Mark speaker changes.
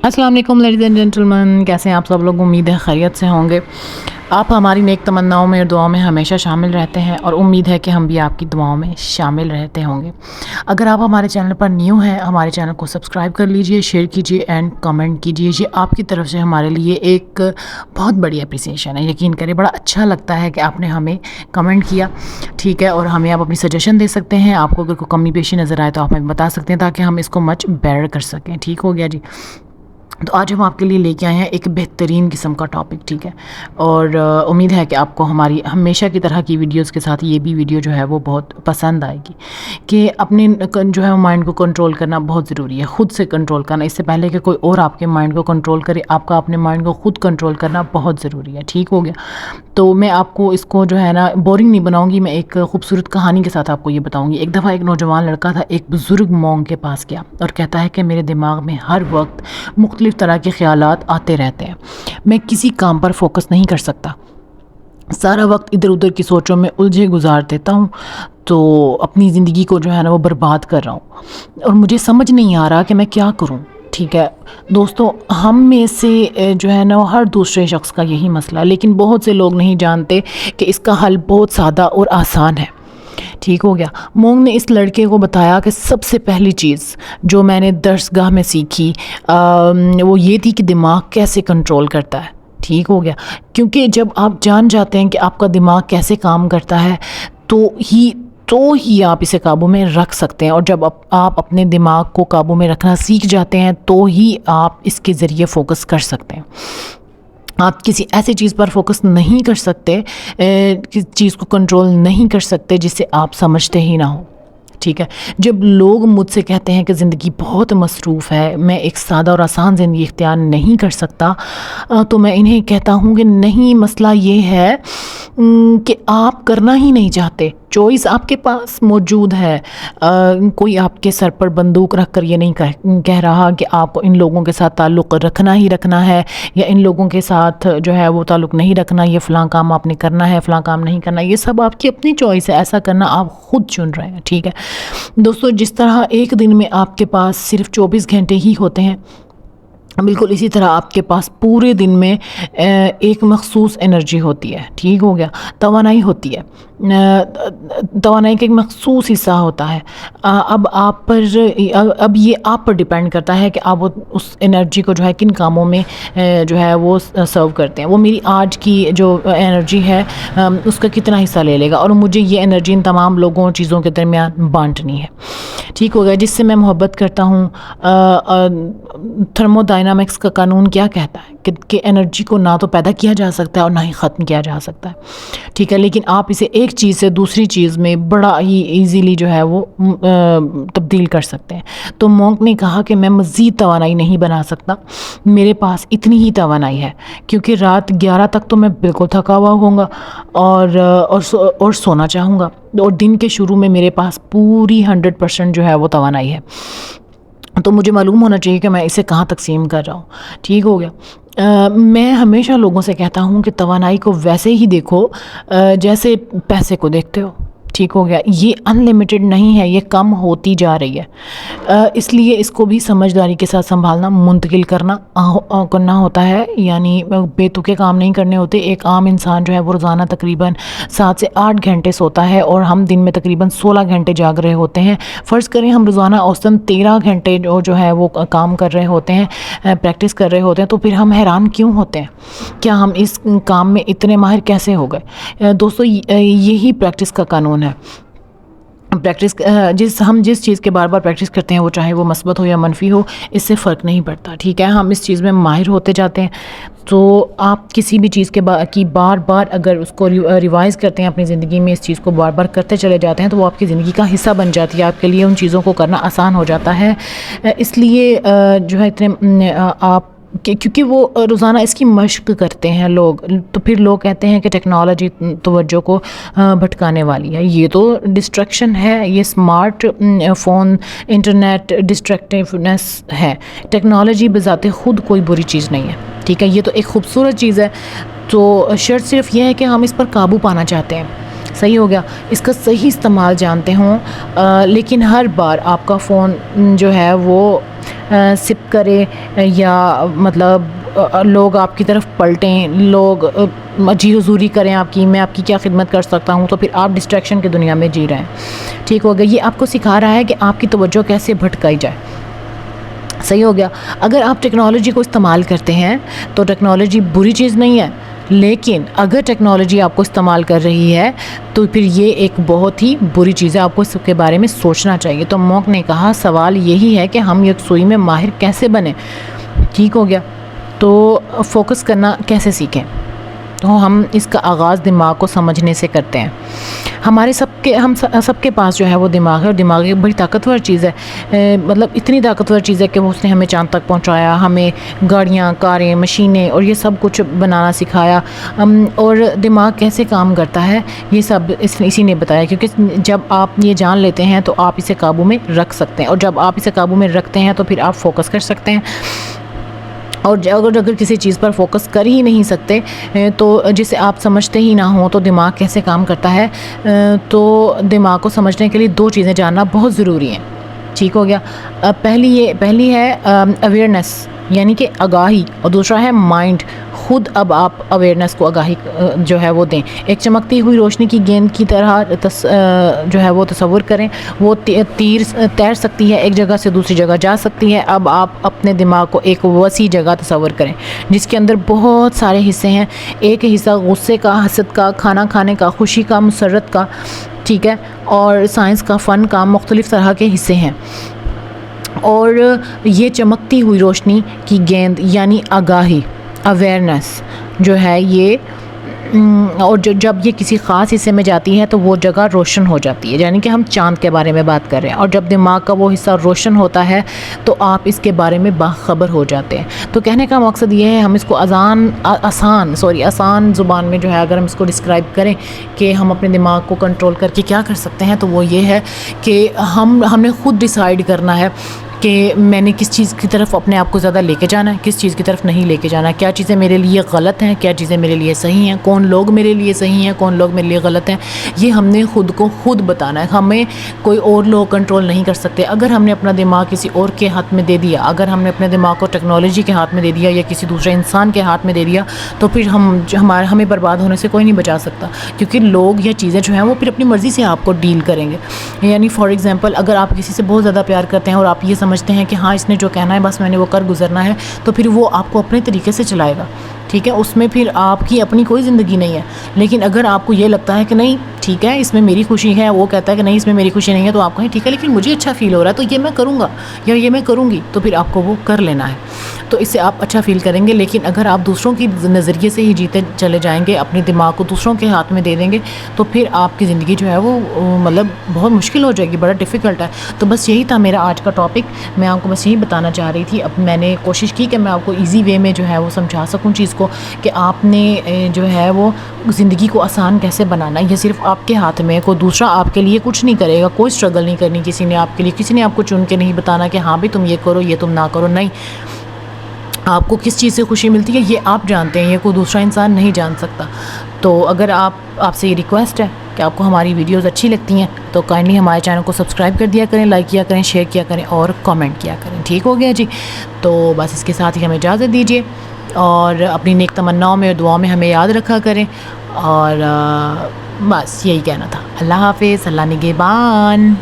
Speaker 1: अस्सलाम वालेकुम ladies and gentleman, कैसे हैं आप सब लोग। उम्मीद है खैरियत से होंगे। आप हमारी नेक तमन्नाओं में और दुआओं में हमेशा शामिल रहते हैं और उम्मीद है कि हम भी आपकी दुआओं में शामिल रहते होंगे। अगर आप हमारे चैनल पर न्यू हैं, हमारे चैनल को सब्सक्राइब कर लीजिए, शेयर कीजिए एंड कमेंट कीजिए। ये आपकी तरफ से हमारे लिए एक बहुत बड़ी अप्रिसिएशन है। यकीन करें, बड़ा अच्छा लगता है कि आपने हमें कमेंट किया, ठीक है। और हमें आप अपनी सजेशन दे सकते हैं। आपको अगर कोई कमी पेशी नज़र आए तो आप हमें बता सकते हैं ताकि हम इसको मच बेटर कर सकें। ठीक हो गया जी। तो आज हम आपके लिए लेके आए हैं एक बेहतरीन किस्म का टॉपिक, ठीक है। और उम्मीद है कि आपको हमारी हमेशा की तरह की वीडियोस के साथ ये भी वीडियो जो है वो बहुत पसंद आएगी। कि अपने जो है माइंड को कंट्रोल करना बहुत ज़रूरी है, ख़ुद से कंट्रोल करना। इससे पहले कि कोई और आपके माइंड को कंट्रोल करे, आपका अपने माइंड को ख़ुद कंट्रोल करना बहुत ज़रूरी है। ठीक हो गया। तो मैं आपको इसको जो है ना बोरिंग नहीं बनाऊँगी, मैं एक खूबसूरत कहानी के साथ आपको ये बताऊँगी। एक दफ़ा एक नौजवान लड़का था, एक बुज़ुर्ग मॉन्क के पास गया और कहता है कि मेरे दिमाग में हर वक्त मुख्तलिफ़ तरह के ख़यालात आते रहते हैं, मैं किसी काम पर फोकस नहीं कर सकता, सारा वक्त इधर उधर की सोचों में उलझे गुजार देता हूँ, तो अपनी ज़िंदगी को जो है ना वो बर्बाद कर रहा हूँ और मुझे समझ नहीं आ रहा कि मैं क्या करूँ। ठीक है दोस्तों, हम में से जो है ना हर दूसरे शख्स का यही मसला है, लेकिन बहुत से लोग नहीं जानते कि इसका हल बहुत सादा और आसान है। ठीक हो गया। मोंग ने इस लड़के को बताया कि सबसे पहली चीज़ जो मैंने दर्सगाह में सीखी वो ये थी कि दिमाग कैसे कंट्रोल करता है। ठीक हो गया। क्योंकि जब आप जान जाते हैं कि आपका दिमाग कैसे काम करता है तो ही आप इसे काबू में रख सकते हैं। और जब आप अपने दिमाग को काबू में रखना सीख जाते हैं तो ही आप इसके ज़रिए फ़ोकस कर सकते हैं। आप किसी ऐसी चीज़ पर फोकस नहीं कर सकते, किसी चीज़ को कंट्रोल नहीं कर सकते जिसे आप समझते ही ना हो। ठीक है। जब लोग मुझसे कहते हैं कि ज़िंदगी बहुत मसरूफ़ है, मैं एक सादा और आसान ज़िंदगी इख्तियार नहीं कर सकता, तो मैं इन्हें कहता हूँ कि नहीं, मसला ये है कि आप करना ही नहीं चाहते। चॉइस आपके पास मौजूद है। कोई आपके सर पर बंदूक रख कर ये नहीं कह रहा कि आपको इन लोगों के साथ ताल्लुक़ रखना ही रखना है या इन लोगों के साथ जो है वो ताल्लुक़ नहीं रखना, ये फ़लाँ काम आपने करना है, फ़लाँ काम नहीं करना। ये सब आपकी अपनी चॉइस है, ऐसा करना आप ख़ुद चुन रहे हैं। ठीक है दोस्तों, जिस तरह एक दिन में आपके पास सिर्फ 24 घंटे ही होते हैं, बिल्कुल इसी तरह आपके पास पूरे दिन में एक मखसूस एनर्जी होती है। ठीक हो गया। तवानाई होती है। तवानाई का एक मखसूस हिस्सा होता है। अब ये आप पर डिपेंड करता है कि आप उस एनर्जी को जो है किन कामों में जो है वो सर्व करते हैं। वो मेरी आज की जो एनर्जी है उसका कितना हिस्सा ले लेगा और मुझे ये एनर्जी इन तमाम लोगों और चीज़ों के दरमियान बांटनी है। ठीक हो गया। जिससे मैं मोहब्बत करता हूँ। थर्मोडायनामिक्स का कानून क्या कहता है कि एनर्जी को ना तो पैदा किया जा सकता है और ना ही ख़त्म किया जा सकता है। ठीक है। लेकिन आप इसे एक चीज़ से दूसरी चीज़ में बड़ा ही इजीली जो है वो तब्दील कर सकते हैं। तो मोंक ने कहा कि मैं मज़ीद तवानाई नहीं बना सकता, मेरे पास इतनी ही तवानाई है, क्योंकि रात 11 तक तो मैं बिल्कुल थका हुआ होऊंगा और सोना चाहूँगा, और दिन के शुरू में मेरे पास पूरी 100% जो है वो तवानाई है। तो मुझे मालूम होना चाहिए कि मैं इसे कहाँ तकसीम कर रहा हूँ। ठीक हो गया। मैं हमेशा लोगों से कहता हूँ कि तवानाई को वैसे ही देखो जैसे पैसे को देखते हो। ठीक हो गया। ये अनलिमिटेड नहीं है, ये कम होती जा रही है। इसलिए इसको भी समझदारी के साथ संभालना, मुंतकिल करना होता है। यानी बेतुके काम नहीं करने होते। एक आम इंसान जो है वो रोज़ाना तकरीबन 7 से 8 घंटे सोता है और हम दिन में तकरीबन 16 घंटे जाग रहे होते हैं। फ़र्ज़ करें हम रोज़ाना औसतन 13 घंटे जो है वो काम कर रहे होते हैं, प्रैक्टिस कर रहे होते हैं, तो फिर हम हैरान क्यों होते हैं क्या हम इस काम में इतने माहिर कैसे हो गए। दोस्तों, यही प्रैक्टिस का कानून है। प्रैक्टिस जिस चीज़ के बार बार प्रैक्टिस करते हैं, वो चाहे वो मस्बत हो या मनफी हो, इससे फ़र्क नहीं पड़ता। ठीक है। हम इस चीज़ में माहिर होते जाते हैं। तो आप किसी भी चीज़ की बार बार अगर उसको रिवाइज़ करते हैं अपनी ज़िंदगी में, इस चीज़ को बार बार करते चले जाते हैं, तो वो आपकी ज़िंदगी का हिस्सा बन जाती है। आपके लिए उन चीज़ों को करना आसान हो जाता है। इसलिए जो है इतने आप क्योंकि वो रोज़ाना इसकी मशक करते हैं लोग, तो फिर लोग कहते हैं कि टेक्नोलॉजी तवज्जो को भटकाने वाली है। ये तो डिस्ट्रैक्शन है। ये स्मार्ट फ़ोन, इंटरनेट डिस्ट्रैक्टिवनेस है। टेक्नोलॉजी बज़ाते ख़ुद कोई बुरी चीज़ नहीं है। ठीक है। ये तो एक ख़ूबसूरत चीज़ है। तो शर्त सिर्फ यह है कि हम इस पर काबू पाना चाहते हैं। صحیح ہو گیا، اس کا صحیح استعمال جانتے ہوں، لیکن ہر بار آپ کا فون جو ہے وہ سپ کرے یا مطلب لوگ آپ کی طرف پلٹیں، لوگ جی حضوری کریں آپ کی، میں آپ کی کیا خدمت کر سکتا ہوں، تو پھر آپ ڈسٹریکشن کی دنیا میں جی رہے ہیں. ٹھیک ہو گیا. یہ آپ کو سکھا رہا ہے کہ آپ کی توجہ کیسے بھٹکائی جائے. صحیح ہو گیا. اگر آپ ٹیکنالوجی کو استعمال کرتے ہیں تو ٹیکنالوجی بری چیز نہیں ہے، لیکن اگر ٹیکنالوجی آپ کو استعمال کر رہی ہے تو پھر یہ ایک بہت ہی بری چیز ہے، آپ کو اس کے بارے میں سوچنا چاہیے. تو موک نے کہا سوال یہی ہے کہ ہم یکسوئی میں ماہر کیسے بنیں. ٹھیک ہو گیا. تو فوکس کرنا کیسے سیکھیں. تو ہم اس کا آغاز دماغ کو سمجھنے سے کرتے ہیں. ہم سب کے پاس جو ہے وہ دماغ ہے، اور دماغ ایک بڑی طاقتور چیز ہے، مطلب اتنی طاقتور چیز ہے کہ وہ اس نے ہمیں چاند تک پہنچایا، ہمیں گاڑیاں، کاریں، مشینیں اور یہ سب کچھ بنانا سکھایا. اور دماغ کیسے کام کرتا ہے یہ سب اسی نے بتایا، کیونکہ جب آپ یہ جان لیتے ہیں تو آپ اسے قابو میں رکھ سکتے ہیں، اور جب آپ اسے قابو میں رکھتے ہیں تو پھر آپ فوکس کر سکتے ہیں. اور اگر کسی چیز پر فوکس کر ہی نہیں سکتے تو جسے آپ سمجھتے ہی نہ ہوں تو دماغ کیسے کام کرتا ہے. تو دماغ کو سمجھنے کے لیے 2 چیزیں جاننا بہت ضروری ہیں. ٹھیک ہو گیا. پہلی ہے اویئرنیس، یعنی کہ آگاہی، اور دوسرا ہے مائنڈ. خود اب آپ اویئرنیس کو آگاہی جو ہے وہ دیں. ایک چمکتی ہوئی روشنی کی گیند کی طرح جو ہے وہ تصور کریں. وہ تیر سکتی ہے، ایک جگہ سے دوسری جگہ جا سکتی ہے. اب آپ اپنے دماغ کو ایک وسیع جگہ تصور کریں جس کے اندر بہت سارے حصے ہیں. ایک حصہ غصے کا، حسد کا، کھانا کھانے کا، خوشی کا، مسرت کا، ٹھیک ہے، اور سائنس کا، فن کا، مختلف طرح کے حصے ہیں. اور یہ چمکتی ہوئی روشنی کی گیند یعنی آگاہی، اویئرنیس جو ہے یہ، اور جب یہ کسی خاص حصے میں جاتی ہے تو وہ جگہ روشن ہو جاتی ہے. یعنی کہ ہم چاند کے بارے میں بات کر رہے ہیں، اور جب دماغ کا وہ حصہ روشن ہوتا ہے تو آپ اس کے بارے میں باخبر ہو جاتے ہیں. تو کہنے کا مقصد یہ ہے، ہم اس کو آسان زبان میں جو ہے اگر ہم اس کو ڈسکرائب کریں کہ ہم اپنے دماغ کو کنٹرول کر کے کیا کر سکتے ہیں، تو وہ یہ ہے کہ ہم نے خود ڈیسائیڈ کرنا ہے کہ میں نے کس چیز کی طرف اپنے آپ کو زیادہ لے کے جانا ہے، کس چیز کی طرف نہیں لے کے جانا ہے، کیا چیزیں میرے لیے غلط ہیں، کیا چیزیں میرے لیے صحیح ہیں، کون لوگ میرے لیے صحیح ہیں، کون لوگ میرے لیے غلط ہیں. یہ ہم نے خود بتانا ہے. ہمیں کوئی اور لوگ کنٹرول نہیں کر سکتے. اگر ہم نے اپنا دماغ کسی اور کے ہاتھ میں دے دیا، اگر ہم نے اپنے دماغ کو ٹیکنالوجی کے ہاتھ میں دے دیا یا کسی دوسرے انسان کے ہاتھ میں دے دیا، تو پھر ہمیں برباد ہونے سے کوئی نہیں بچا سکتا، کیونکہ لوگ یا چیزیں جو ہیں وہ پھر اپنی مرضی سے آپ کو ڈیل کریں گے. یعنی فار ایگزامپل، اگر آپ کسی سے بہت زیادہ پیار کرتے ہیں اور آپ یہ سمجھتے ہیں کہ ہاں اس نے جو کہنا ہے بس میں نے وہ کر گزرنا ہے، تو پھر وہ آپ کو اپنے طریقے سے چلائے گا. ٹھیک ہے، اس میں پھر آپ کی اپنی کوئی زندگی نہیں ہے. لیکن اگر آپ کو یہ لگتا ہے کہ نہیں ٹھیک ہے اس میں میری خوشی ہے، وہ کہتا ہے کہ نہیں اس میں میری خوشی نہیں ہے، تو آپ کہیں ٹھیک ہے لیکن مجھے اچھا فیل ہو رہا ہے تو یہ میں کروں گا یا یہ میں کروں گی، تو پھر آپ کو وہ کر لینا ہے. تو اس سے آپ اچھا فیل کریں گے. لیکن اگر آپ دوسروں کی نظریے سے ہی جیتے چلے جائیں گے، اپنے دماغ کو دوسروں کے ہاتھ میں دے دیں گے، تو پھر آپ کی زندگی جو ہے وہ مطلب بہت مشکل ہو جائے گی، بڑا ڈیفیکلٹ ہے. تو بس یہی تھا میرا آج کا ٹاپک. میں آپ کو بس یہی بتانا چاہ رہی تھی. اب میں نے کوشش کی کہ میں آپ کو ایزی وے میں جو ہے وہ سمجھا سکوں چیز کو، کہ آپ نے جو ہے وہ زندگی کو آسان کیسے بنانا ہے. یہ صرف آپ کے ہاتھ میں، کوئی دوسرا آپ کے لیے کچھ نہیں کرے گا. کوئی اسٹرگل نہیں کرنی کسی نے آپ کے لیے. کسی نے آپ کو چن کے نہیں بتانا کہ ہاں بھی تم یہ کرو، یہ تم نہ کرو. نہیں، آپ کو کس چیز سے خوشی ملتی ہے یہ آپ جانتے ہیں، یہ کوئی دوسرا انسان نہیں جان سکتا. تو اگر آپ سے یہ ریکویسٹ ہے کہ آپ کو ہماری ویڈیوز اچھی لگتی ہیں تو کائنڈلی ہمارے چینل کو سبسکرائب کر دیا کریں، لائک کیا کریں، شیئر کیا کریں اور کامنٹ کیا کریں. ٹھیک ہو گیا جی. تو بس اس کے ساتھ ہی ہمیں اجازت دیجیے، اور اپنی نیک تمناؤں میں اور دعاؤں میں ہمیں یاد رکھا کریں. اور بس یہی کہنا تھا. اللہ حافظ. اللہ نگہبان.